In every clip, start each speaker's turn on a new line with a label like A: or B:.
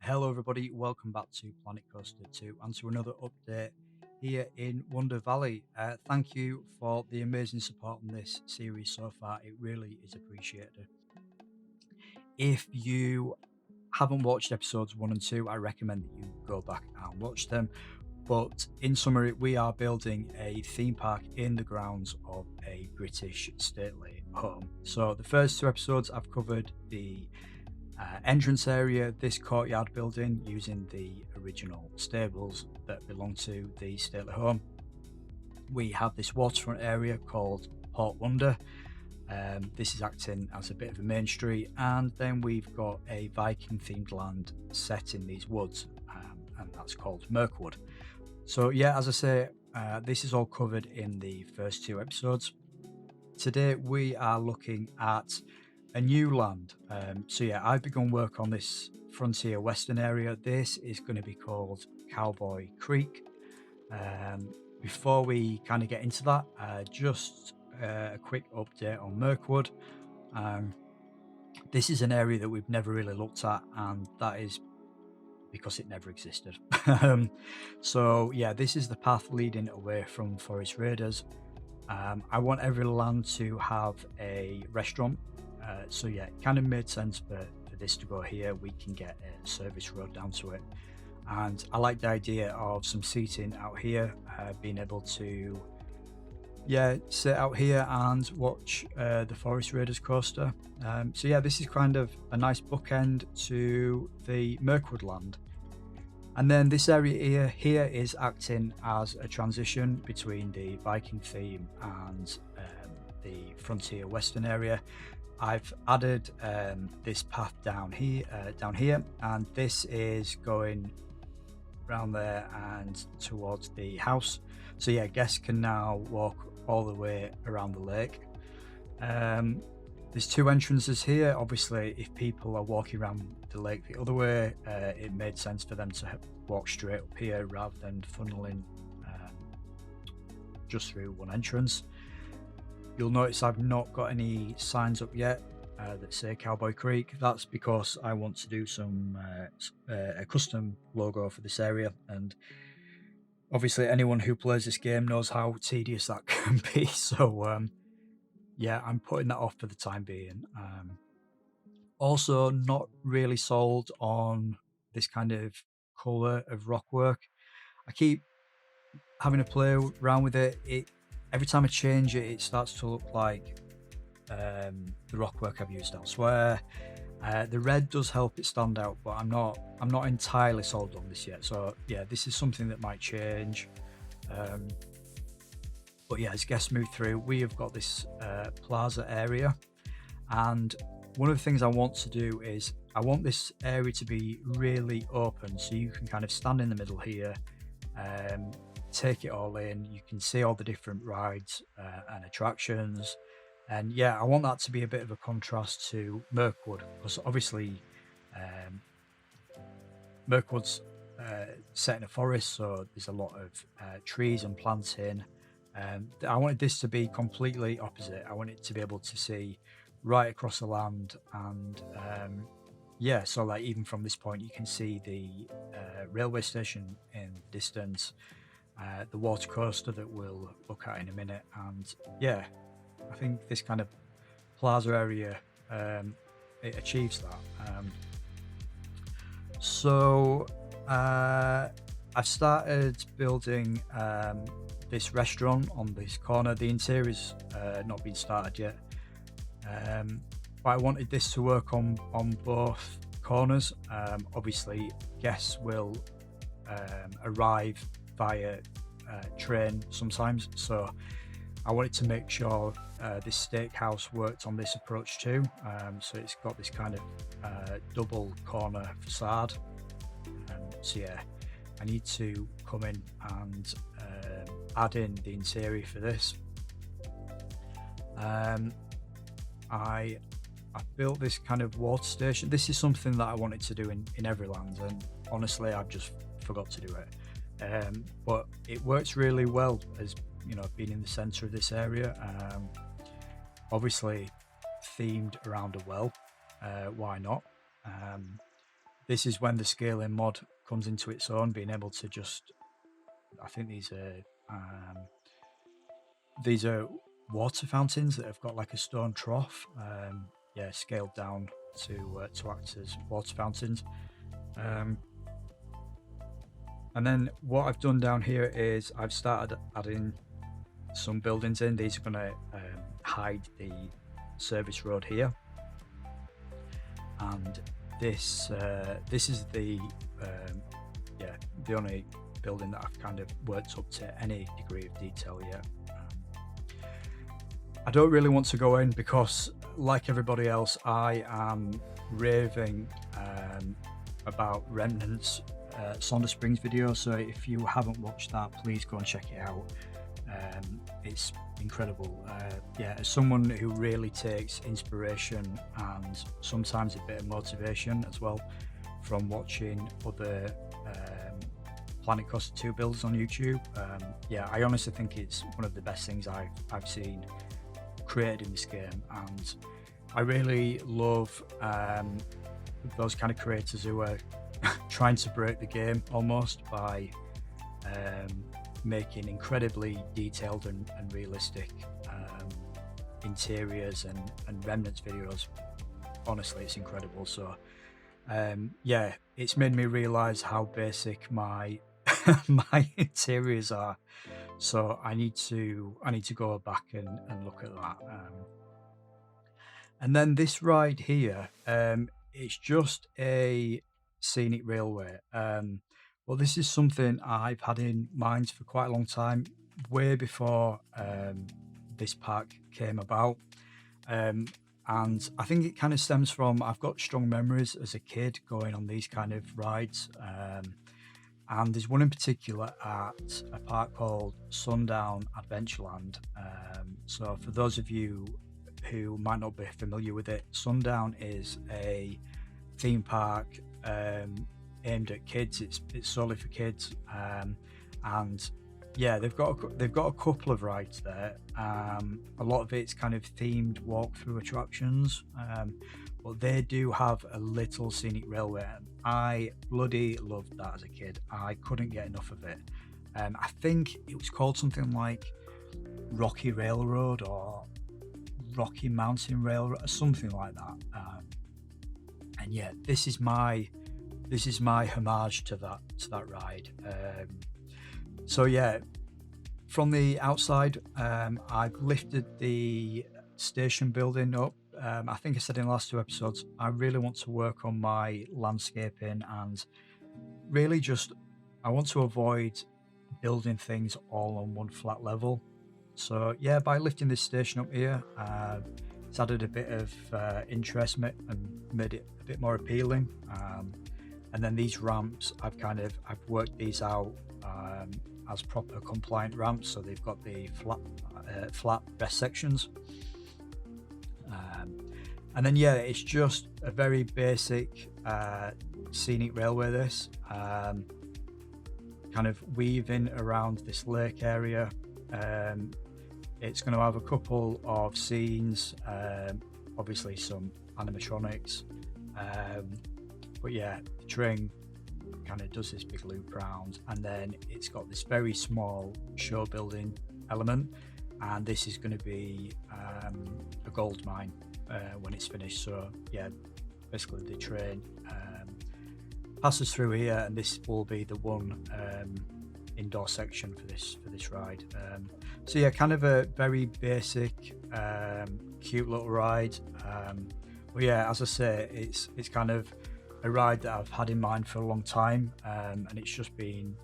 A: Hello everybody, welcome back to Planet Coaster 2 and to another update here in Wonder Valley. Thank you for the amazing support on this series so far, it really is appreciated. If you haven't watched episodes 1 and 2, I recommend that you go back and watch them. But in summary, we are building a theme park in the grounds of a British stately home. So the first 2 episodes I've covered the entrance area, this courtyard building using the original stables that belong to the stately home. We have this waterfront area called Port Wonder. This is acting as a bit of a main street, and then we've got a Viking themed land set in these woods, and that's called Merkwood. So yeah, as I say, this is all covered in the first 2 episodes. Today we are looking at a new land. So yeah, I've begun work on this frontier western area. This is going to be called Cowboy Creek. Before we kind of get into that, just a quick update on Merkwood. This is an area that we've never really looked at, and that is because it never existed. So yeah, this is the path leading away from Forest Raiders. I want every land to have a restaurant. So yeah, it kind of made sense for this to go here. We can get a service road down to it, and I like the idea of some seating out here, being able to sit out here and watch the Forest Raiders coaster. So yeah, this is kind of a nice bookend to the Merkwood land. And then this area here is acting as a transition between the Viking theme and the frontier western area. I've added this path down here, and this is going around there and towards the house. So yeah, guests can now walk all the way around the lake. There's 2 entrances here. Obviously, if people are walking around the lake the other way, it made sense for them to walk straight up here rather than funneling just through one entrance. You'll notice I've not got any signs up yet that say Cowboy Creek. That's because I want to do some a custom logo for this area, and obviously anyone who plays this game knows how tedious that can be. So yeah, I'm putting that off for the time being. Also, not really sold on this kind of colour of rock work. I keep having to play around with it. Every time I change it, it starts to look like the rock work I've used elsewhere. The red does help it stand out, but I'm not entirely sold on this yet. So yeah, this is something that might change. But yeah, as guests move through, we have got this plaza area, and one of the things I want to do is I want this area to be really open, so you can kind of stand in the middle here, take it all in. You can see all the different rides and attractions, and yeah, I want that to be a bit of a contrast to Merkwood, because obviously Merkwood's set in a forest, so there's a lot of trees and planting. I wanted this to be completely opposite. I want it to be able to see right across the land, and yeah, so like even from this point you can see the railway station in the distance, the water coaster that we'll look at in a minute, and yeah, I think this kind of plaza area it achieves that. So I've started building this restaurant on this corner. The interior's not been started yet, but I wanted this to work on both corners. Obviously guests will arrive via train sometimes, so I wanted to make sure this steakhouse worked on this approach too. So it's got this kind of double corner facade. So yeah, I need to come in and add in the interior for this. I built this kind of water station. This is something that I wanted to do in every land, and honestly I've just forgot to do it. But it works really well, as you know, being in the center of this area. Obviously themed around a well, why not? this is when the scaling mod comes into its own, being able to just, I think these are water fountains that have got like a stone trough, yeah, scaled down to act as water fountains. And then what I've done down here is I've started adding some buildings in. These are going to hide the service road here, and this is the only building that I've kind of worked up to any degree of detail yet. I don't really want to go in because, like everybody else, I am raving about Remnant's Sonder Springs video. So if you haven't watched that, please go and check it out. It's incredible. Yeah, as someone who really takes inspiration and sometimes a bit of motivation as well from watching other Planet Coaster 2 builds on YouTube, yeah, I honestly think it's one of the best things I've seen created in this game, and I really love those kind of creators who are trying to break the game almost by making incredibly detailed and realistic interiors and Remnants videos. Honestly, it's incredible. So yeah, it's made me realize how basic my my interiors are, so I need to go back and look at that. And then this ride here, it's just a Scenic Railway. Well, this is something I've had in mind for quite a long time, way before this park came about. And I think it kind of stems from, I've got strong memories as a kid going on these kind of rides. And there's one in particular at a park called Sundown Adventureland. So for those of you who might not be familiar with it, Sundown is a theme park aimed at kids. It's solely for kids, and yeah, they've got a couple of rides there. A lot of it's kind of themed walkthrough attractions, but they do have a little Scenic Railway. I bloody loved that as a kid. I couldn't get enough of it. I think it was called something like Rocky Railroad or Rocky Mountain Railroad or something like that. And yeah, this is my homage to that ride. So yeah, from the outside, I've lifted the station building up. I think I said in the last two episodes, I really want to work on my landscaping and really just, I want to avoid building things all on one flat level. So yeah, by lifting this station up here, it's added a bit of interest and made it a bit more appealing. And then these ramps, I've worked these out as proper compliant ramps, so they've got the flat rest sections. And then yeah, it's just a very basic Scenic Railway. This kind of weaving around this lake area. It's going to have a couple of scenes, obviously some animatronics, but yeah, the train kind of does this big loop round, and then it's got this very small show building element, and this is going to be a gold mine when it's finished. So yeah, basically the train passes through here, and this will be the one indoor section for this ride. So yeah, kind of a very basic cute little ride, but yeah, as I say, it's kind of a ride that I've had in mind for a long time, and it's just been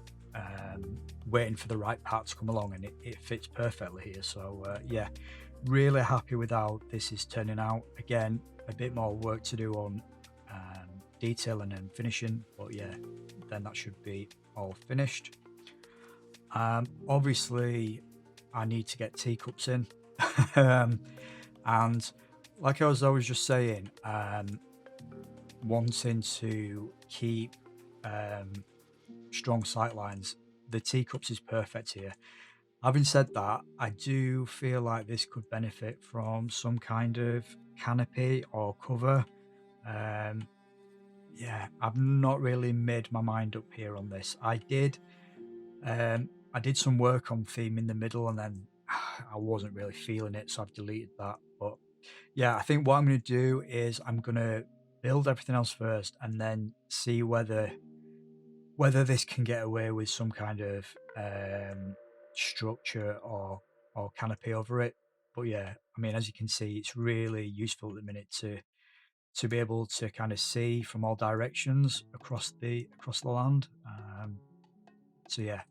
A: waiting for the right part to come along, and it fits perfectly here. So yeah, really happy with how this is turning out. Again, a bit more work to do on detailing and finishing, but yeah, then that should be all finished. Obviously I need to get teacups in, and like I was always just saying, wanting to keep strong sightlines, the teacups is perfect here. Having said that, I do feel like this could benefit from some kind of canopy or cover. yeah, I've not really made my mind up here on this. I did some work on theme in the middle, and then I wasn't really feeling it, so I've deleted that. But yeah, I think what I'm going to do is I'm going to build everything else first, and then see whether this can get away with some kind of structure or canopy over it. But yeah, I mean, as you can see, it's really useful at the minute to be able to kind of see from all directions across the land. So yeah,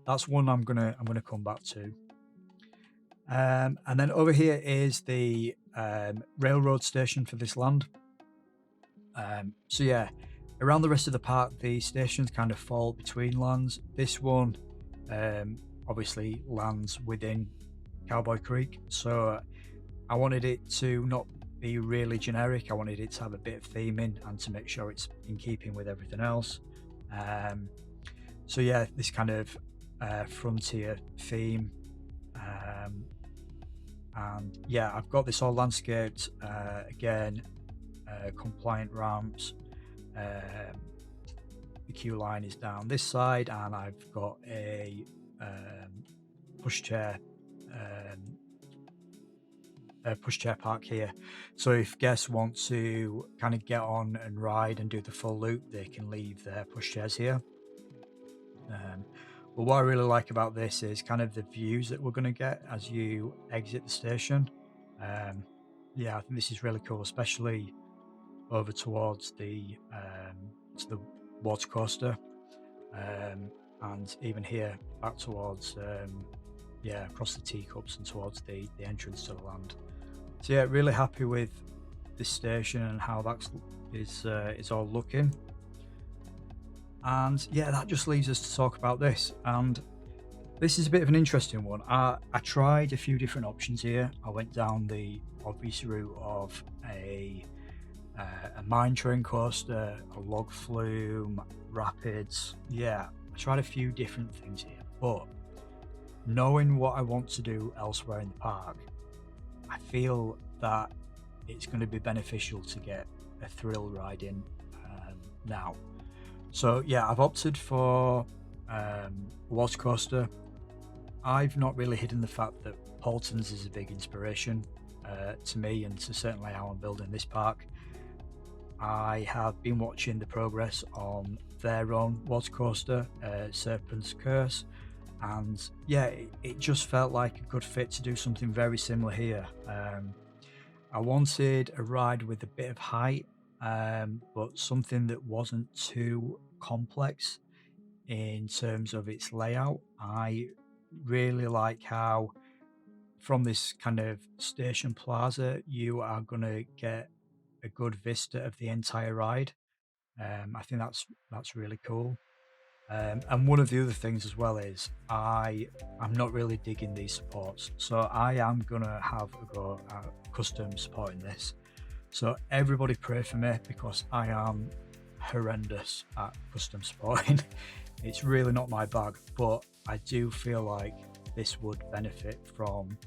A: that's one I'm gonna come back to. And then over here is the railroad station for this land. So yeah, around the rest of the park, the stations kind of fall between lands. This one obviously lands within Cowboy Creek, so I wanted it to not be really generic. I wanted it to have a bit of theming and to make sure it's in keeping with everything else. So yeah, this kind of frontier theme. And yeah, I've got this all landscaped again, compliant ramps. The queue line is down this side, and I've got a pushchair park here. So if guests want to kind of get on and ride and do the full loop, they can leave their pushchairs here. But what I really like about this is kind of the views that we're going to get as you exit the station. Yeah, I think this is really cool, especially over towards the water coaster, and even here back towards yeah, across the teacups and towards the entrance to the land. So yeah, really happy with this station and how that is all looking. And yeah, that just leaves us to talk about this. And this is a bit of an interesting one. I tried a few different options here. I went down the obvious route of a mine train coaster, a log flume, rapids. Yeah, I tried a few different things here, but knowing what I want to do elsewhere in the park, I feel that it's going to be beneficial to get a thrill ride in now. So yeah, I've opted for a water coaster. I've not really hidden the fact that Paulton's is a big inspiration to me and to certainly how I'm building this park. I have been watching the progress on their own water coaster, Serpent's Curse, and yeah, it just felt like a good fit to do something very similar here. I wanted a ride with a bit of height, but something that wasn't too complex in terms of its layout. I really like how from this kind of station plaza, you are going to get a good vista of the entire ride. I think that's really cool. And one of the other things as well is I'm not really digging these supports, so I am gonna have a go at custom supporting this. So everybody pray for me because I am horrendous at custom supporting. It's really not my bag, but I do feel like this would benefit from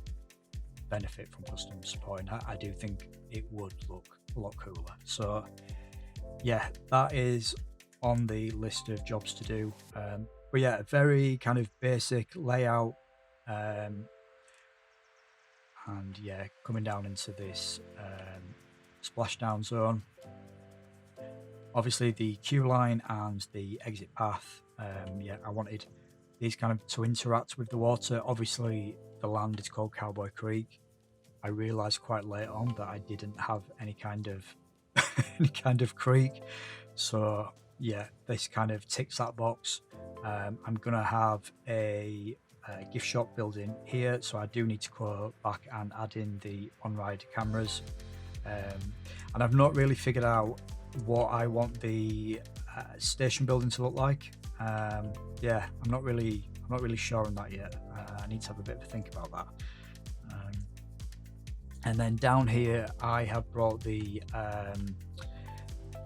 A: custom supporting. I do think it would look a lot cooler. So yeah, that is on the list of jobs to do. But yeah, a very kind of basic layout, and yeah, coming down into this splashdown zone. Obviously the queue line and the exit path, yeah, I wanted these kind of to interact with the water. Obviously the land is called Cowboy Creek. I realized quite late on that I didn't have any kind of any kind of creek, so yeah, this kind of ticks that box. I'm gonna have a gift shop building here, so I do need to go back and add in the on-ride cameras, and I've not really figured out what I want the station building to look like. Yeah, I'm not really sure on that yet. I need to have a bit of a think about that. And then down here I have brought the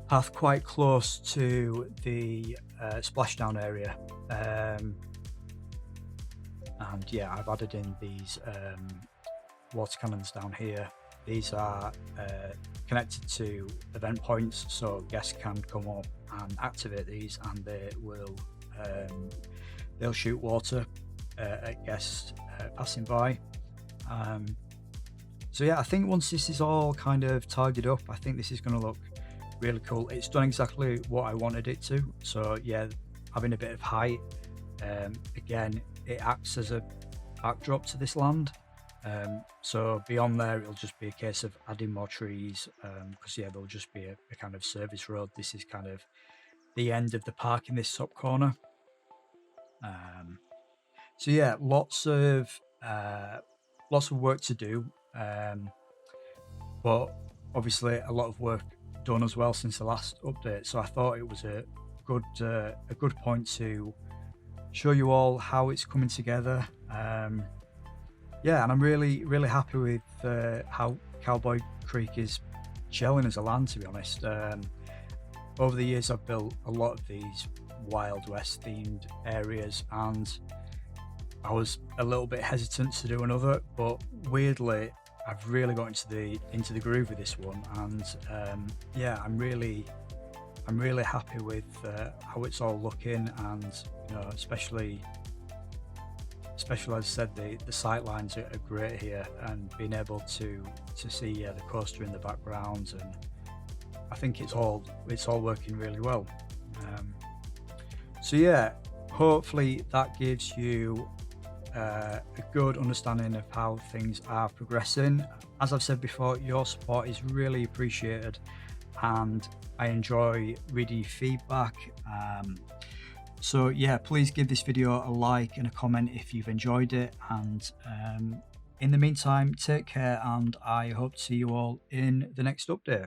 A: path quite close to the splashdown area, and yeah, I've added in these water cannons down here these are connected to event points, so guests can come up and activate these, and they'll shoot water at guests passing by. So yeah, I think once this is all kind of tidied up, I think this is going to look really cool. It's done exactly what I wanted it to. So yeah, having a bit of height, again, it acts as a backdrop to this land. So beyond there, it'll just be a case of adding more trees, because yeah, there'll just be a kind of service road. This is kind of the end of the park in this top corner. So yeah, lots of work to do, but obviously a lot of work done as well since the last update. So I thought it was a good point to show you all how it's coming together. Yeah, and I'm really happy with how Cowboy Creek is gelling as a land, to be honest. Over the years, I've built a lot of these Wild West themed areas, and I was a little bit hesitant to do another, but weirdly I've really got into the groove with this one, and yeah, I'm really happy with how it's all looking, and you know, especially as I said, the sight lines are great here, and being able to see the coaster in the background, and I think it's all working really well. So yeah, hopefully that gives you a good understanding of how things are progressing. As I've said before, your support is really appreciated, and I enjoy reading feedback. So yeah, please give this video a like and a comment if you've enjoyed it, and in the meantime, take care, and I hope to see you all in the next update.